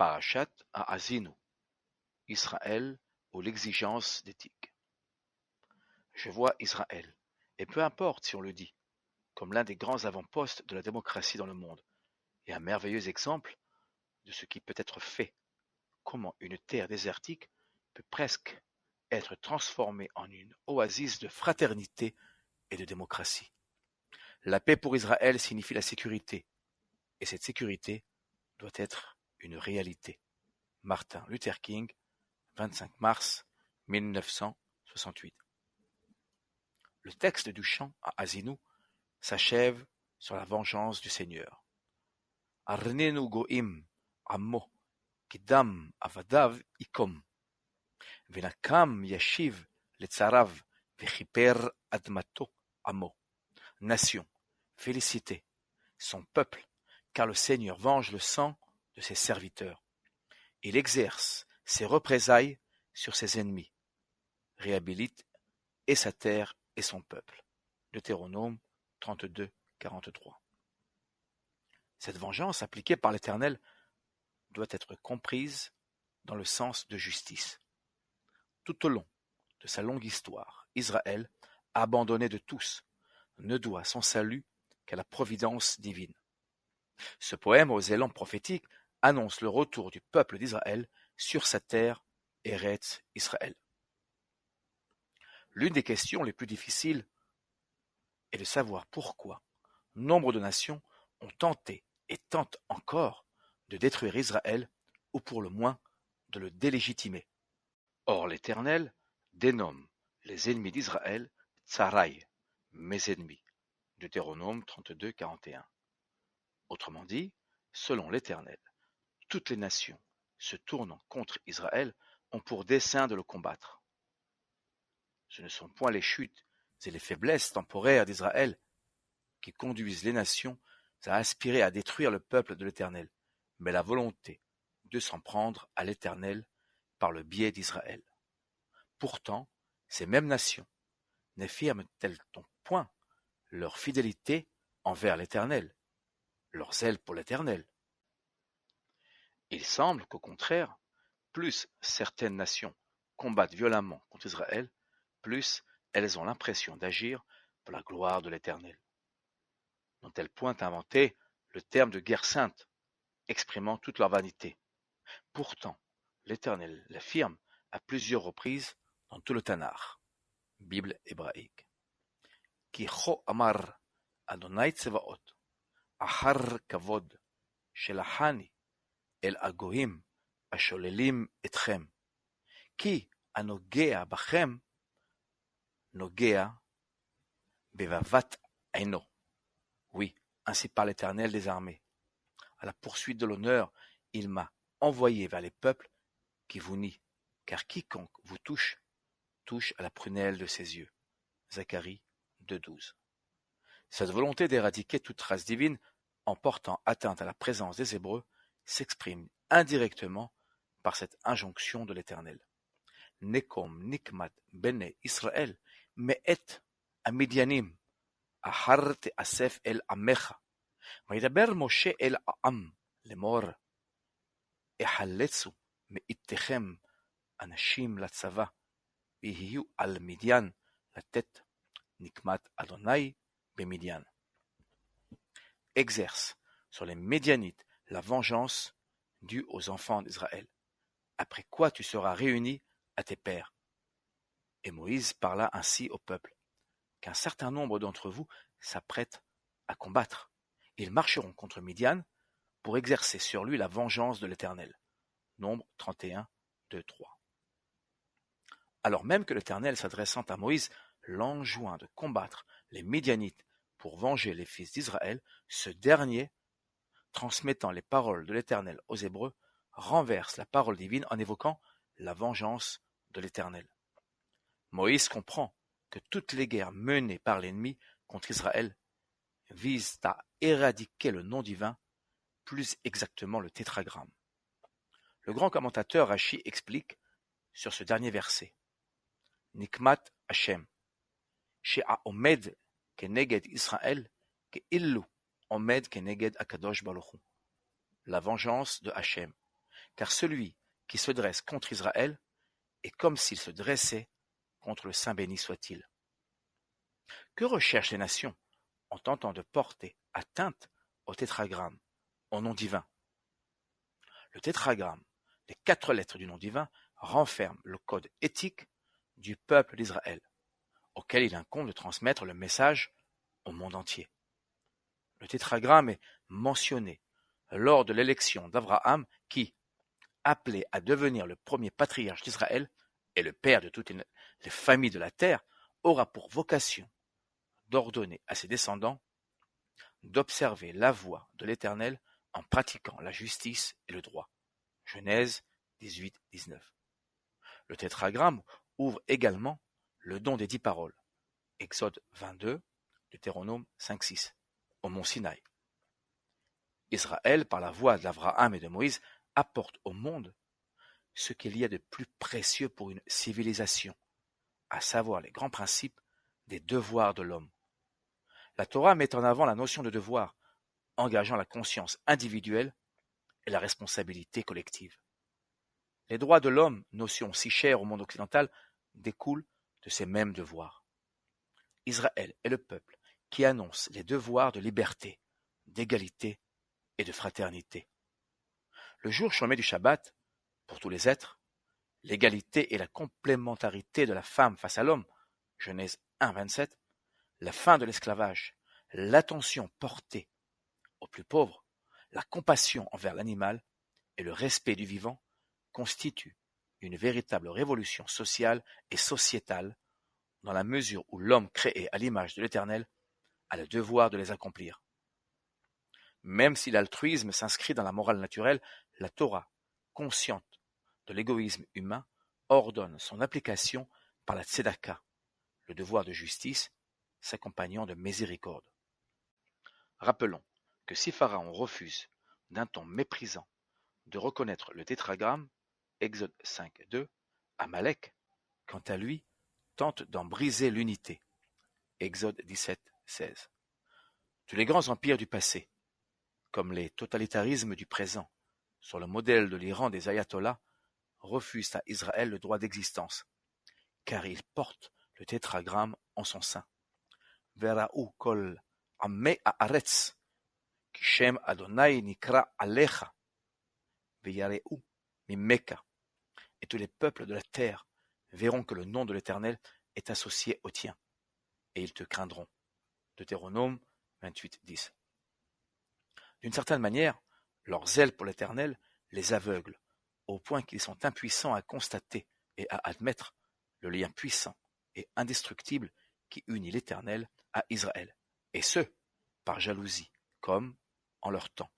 Parashat Ha'azinu, Israël ou l'exigence d'éthique. Je vois Israël, et peu importe si on le dit, comme l'un des grands avant-postes de la démocratie dans le monde, et un merveilleux exemple de ce qui peut être fait, comment une terre désertique peut presque être transformée en une oasis de fraternité et de démocratie. La paix pour Israël signifie la sécurité, et cette sécurité doit être une réalité. Martin Luther King, 25 mars 1968. Le texte du chant à Azinu s'achève sur la vengeance du Seigneur. Arnenu goim ammo kidam avadav ikom venakam yashiv letzarav vechiper admato ammo. Nation, félicitez son peuple, car le Seigneur venge le sang de ses serviteurs. Il exerce ses représailles sur ses ennemis, réhabilite et sa terre et son peuple. Deutéronome 32, 43. Cette vengeance appliquée par l'Éternel doit être comprise dans le sens de justice. Tout au long de sa longue histoire, Israël, abandonné de tous, ne doit son salut qu'à la providence divine. Ce poème aux élans prophétiques annonce le retour du peuple d'Israël sur sa terre, Eretz Israël. L'une des questions les plus difficiles est de savoir pourquoi nombre de nations ont tenté et tentent encore de détruire Israël ou pour le moins de le délégitimer. Or l'Éternel dénomme les ennemis d'Israël Tsarai, mes ennemis. Deutéronome 32, 41. Autrement dit, selon l'Éternel, toutes les nations se tournant contre Israël ont pour dessein de le combattre. Ce ne sont point les chutes et les faiblesses temporaires d'Israël qui conduisent les nations à aspirer à détruire le peuple de l'Éternel, mais la volonté de s'en prendre à l'Éternel par le biais d'Israël. Pourtant, ces mêmes nations n'affirment-elles donc point leur fidélité envers l'Éternel, leur zèle pour l'Éternel? Il semble qu'au contraire, plus certaines nations combattent violemment contre Israël, plus elles ont l'impression d'agir pour la gloire de l'Éternel. N'ont-elles point inventé le terme de guerre sainte, exprimant toute leur vanité? Pourtant, l'Éternel l'affirme à plusieurs reprises dans tout le Tanakh, Bible hébraïque. Ki cho amar Adonai Tsevaot, achar kavod, shelachani el agoim, asholelim etchem, ki anogea bachem, nogea bevavat eino. Oui, ainsi parle l'Éternel des armées. À la poursuite de l'honneur, il m'a envoyé vers les peuples qui vous nient, car quiconque vous touche, touche à la prunelle de ses yeux. Zacharie 2,12. Cette volonté d'éradiquer toute race divine en portant atteinte à la présence des Hébreux s'exprime indirectement par cette injonction de l'Éternel. Nekom nikmat bene Israël me'et amidianim ahar te'asef el amecha וידבר משה אל העם לאמור החלצו מאיתכם אנשים לצבא ויהיו על מדיין לתת נקמת אדוני במדיין. Exerce sur les Médianites la vengeance due aux enfants d'Israël, après quoi tu seras réuni à tes pères. Et Moïse parla ainsi au peuple, qu'un certain nombre d'entre vous s'apprêtent à combattre. Ils marcheront contre Midian pour exercer sur lui la vengeance de l'Éternel. Nombre 31, 2, 3. Alors même que l'Éternel, s'adressant à Moïse, l'enjoint de combattre les Midianites pour venger les fils d'Israël, ce dernier, transmettant les paroles de l'Éternel aux Hébreux, renverse la parole divine en évoquant la vengeance de l'Éternel. Moïse comprend que toutes les guerres menées par l'ennemi contre Israël visent à éradiquer le nom divin, plus exactement le tétragramme. Le grand commentateur Rashi explique sur ce dernier verset: Nikmat Hashem, she'aomed keneged Israël, ke'illu omed keneged Akadosh Baruch Hu. La vengeance de Hachem, car celui qui se dresse contre Israël est comme s'il se dressait contre le Saint béni soit-il. Que recherchent les nations en tentant de porter atteinte au tétragramme, au nom divin? Le tétragramme, les 4 lettres du nom divin, renferment le code éthique du peuple d'Israël, auquel il incombe de transmettre le message au monde entier. Le tétragramme est mentionné lors de l'élection d'Abraham qui, appelé à devenir le premier patriarche d'Israël et le père de toutes les familles de la terre, aura pour vocation d'ordonner à ses descendants d'observer la voie de l'Éternel en pratiquant la justice et le droit. Genèse 18-19. Le tétragramme ouvre également le don des 10 paroles. Exode 22, Deutéronome 5-6, au mont Sinaï. Israël, par la voix d'Abraham et de Moïse, apporte au monde ce qu'il y a de plus précieux pour une civilisation, à savoir les grands principes des devoirs de l'homme. La Torah met en avant la notion de devoir, engageant la conscience individuelle et la responsabilité collective. Les droits de l'homme, notion si chère au monde occidental, découlent de ces mêmes devoirs. Israël est le peuple qui annonce les devoirs de liberté, d'égalité et de fraternité. Le jour chômé du Shabbat, pour tous les êtres, l'égalité et la complémentarité de la femme face à l'homme, Genèse 1-27, la fin de l'esclavage, l'attention portée aux plus pauvres, la compassion envers l'animal et le respect du vivant constituent une véritable révolution sociale et sociétale dans la mesure où l'homme créé à l'image de l'Éternel a le devoir de les accomplir. Même si l'altruisme s'inscrit dans la morale naturelle, la Torah, consciente de l'égoïsme humain, ordonne son application par la tzedaka, le devoir de justice, s'accompagnant de miséricorde. Rappelons que si Pharaon refuse, d'un ton méprisant, de reconnaître le tétragramme, Exode 5-2, Amalek, quant à lui, tente d'en briser l'unité, Exode 17-16. Tous les grands empires du passé, comme les totalitarismes du présent, sur le modèle de l'Iran des ayatollahs, refusent à Israël le droit d'existence, car il porte le tétragramme en son sein. Vera'u kol ammei haaretz, ki shem Adonai nikra alecha, veyare'u mimeka. Et tous les peuples de la terre verront que le nom de l'Éternel est associé au tien, et ils te craindront. Deutéronome 28-10. D'une certaine manière, leur zèle pour l'Éternel les aveugle, au point qu'ils sont impuissants à constater et à admettre le lien puissant et indestructible qui unit l'Éternel à Israël, et ce, par jalousie, comme, en leur temps,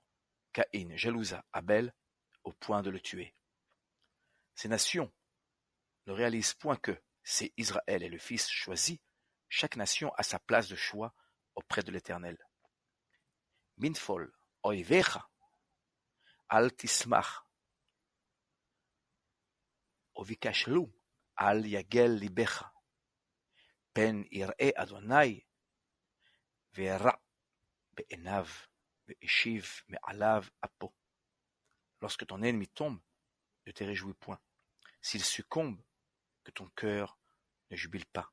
Caïn jalousa Abel au point de le tuer. Ces nations ne réalisent point que, si Israël est le fils choisi, chaque nation a sa place de choix auprès de l'Éternel. Minfol oivecha, al tismach, ovikashlu, al yagel libecha, pen ir'e Adonai, ve'ra be'enav, ve'eshiv me'alav apo. Lorsque ton ennemi tombe, ne te réjouis point. S'il succombe, que ton cœur ne jubile pas.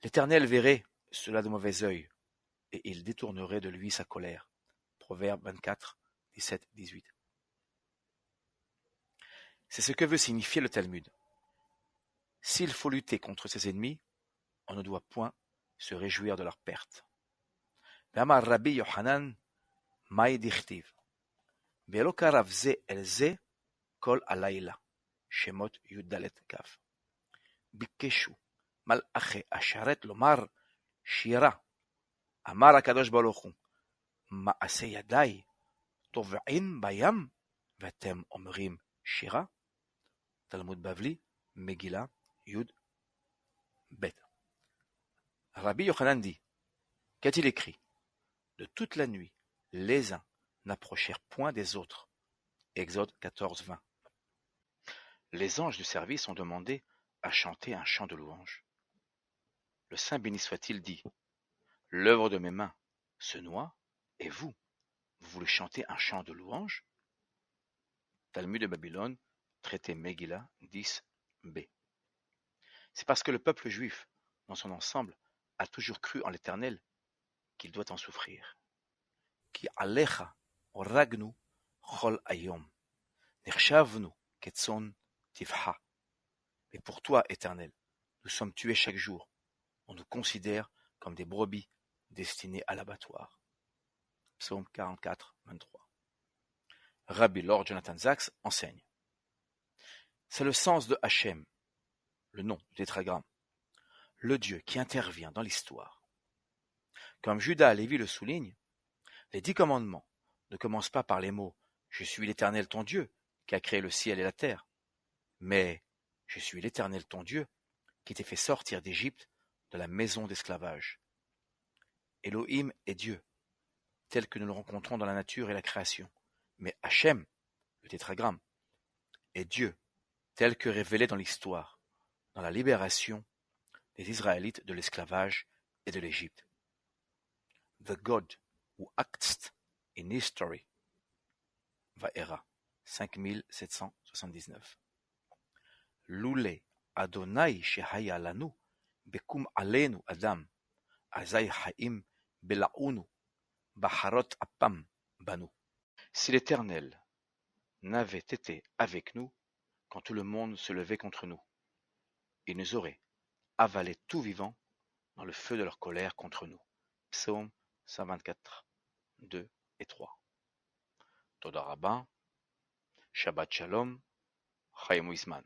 L'Éternel verrait cela de mauvais œil, et il détournerait de lui sa colère. Proverbe 24, 17, 18. C'est ce que veut signifier le Talmud. S'il faut lutter contre ses ennemis, on ne doit point se réjouir de leur perte. Ve'amar Rabbi Yochanan, maï dichtiv, ve'lo karav ze el ze kol alayla, Shemot Yud-Dalet Kaf. ביקשו מלאכי השרת לומר שירה, אמר הקדוש ברוך הוא, מעשה ידיי טובעים בים ואתם אומרים שירה? תלמוד בבלי, מגילה, י' ב'. Rabbi Yochanan dit, qu'a-t-il écrit? De toute la nuit, les uns n'approchèrent point des autres. Exode 14, 20. Les anges du service ont demandé à chanter un chant de louange. Le Saint béni soit-il dit, l'œuvre de mes mains se noie, et vous voulez chanter un chant de louange? Talmud de Babylone, traité Megillah 10b. C'est parce que le peuple juif, dans son ensemble, a toujours cru en l'Éternel qu'il doit en souffrir. Ki alecha oragnu chol hayom, nirshavnu ketson tifha. Mais pour toi, Éternel, nous sommes tués chaque jour. On nous considère comme des brebis destinées à l'abattoir. Psaume 44, 23. Rabbi Lord Jonathan Sacks enseigne. C'est le sens de Hachem, le nom du tétragramme, le Dieu qui intervient dans l'histoire. Comme Judas Lévi le souligne, les 10 commandements ne commencent pas par les mots « Je suis l'Éternel ton Dieu qui a créé le ciel et la terre », mais « Je suis l'Éternel ton Dieu qui t'ai fait sortir d'Égypte de la maison d'esclavage ». Elohim est Dieu, tel que nous le rencontrons dans la nature et la création, mais Hachem, le tétragramme, est Dieu, tel que révélé dans l'histoire, dans la libération des Israélites de l'esclavage et de l'Égypte. The God who acts in history. Vaera, 5779. Loulé Adonai shehaya lanu, bekum alenu adam, azay haim belaunu, baharot apam banu. Si l'Éternel n'avait été avec nous quand tout le monde se levait contre nous, il nous aurait avalé tout vivant dans le feu de leur colère contre nous. Psaume 124, 2 et 3. Toda Rabba, Shabbat Shalom, Chaim Wisman.